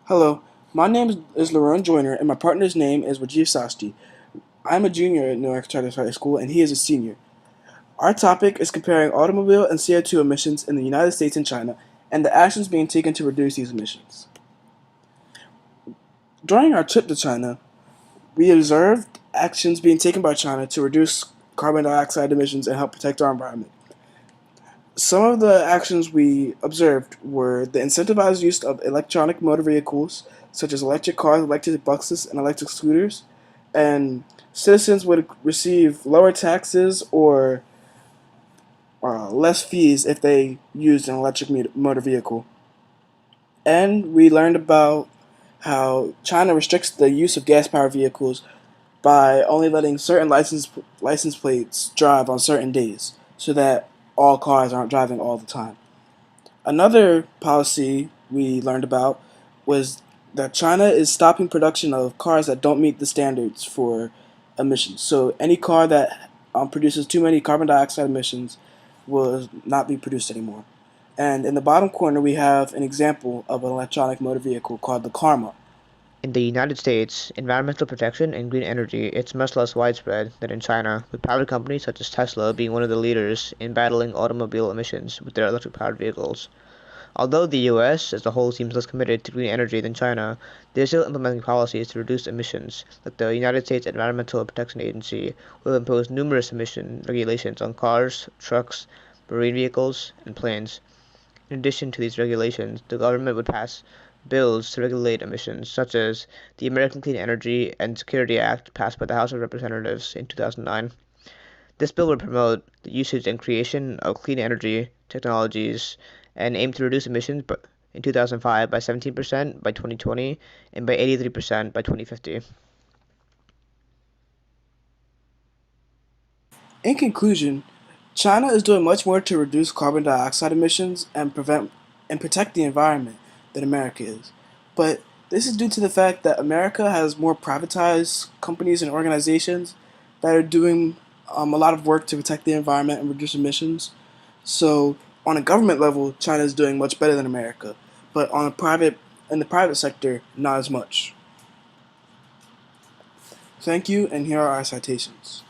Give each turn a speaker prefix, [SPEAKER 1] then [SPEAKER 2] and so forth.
[SPEAKER 1] Hello, my name is Laron Joyner, and my partner's name is Rajiv Sasti. I'm a junior at Newark Charter High School, and he is a senior. Our topic is comparing automobile and CO2 emissions in the United States and China, and the actions being taken to reduce these emissions. During our trip to China, we observed actions being taken by China to reduce carbon dioxide emissions and help protect our environment. Some of the actions we observed were the incentivized use of electronic motor vehicles, such as electric cars, electric buses, and electric scooters, and citizens would receive lower taxes or less fees if they used an electric motor vehicle. And we learned about how China restricts the use of gas powered vehicles by only letting certain license plates drive on certain days so that all cars aren't driving all the time. Another policy we learned about was that China is stopping production of cars that don't meet the standards for emissions. So any car that produces too many carbon dioxide emissions will not be produced anymore. And in the bottom corner, we have an example of an electronic motor vehicle called the Karma.
[SPEAKER 2] In the United States, environmental protection and green energy is much less widespread than in China, with private companies such as Tesla being one of the leaders in battling automobile emissions with their electric-powered vehicles. Although the US as a whole seems less committed to green energy than China, they are still implementing policies to reduce emissions, like the United States Environmental Protection Agency will impose numerous emission regulations on cars, trucks, marine vehicles, and planes. In addition to these regulations, the government would pass bills to regulate emissions, such as the American Clean Energy and Security Act passed by the House of Representatives in 2009. This bill would promote the usage and creation of clean energy technologies and aim to reduce emissions in 2005 by 17% by 2020 and by 83% by 2050.
[SPEAKER 1] In conclusion, China is doing much more to reduce carbon dioxide emissions and protect the environment than America is. But this is due to the fact that America has more privatized companies and organizations that are doing a lot of work to protect the environment and reduce emissions. So on a government level, China is doing much better than America, but in the private sector, not as much. Thank you, and here are our citations.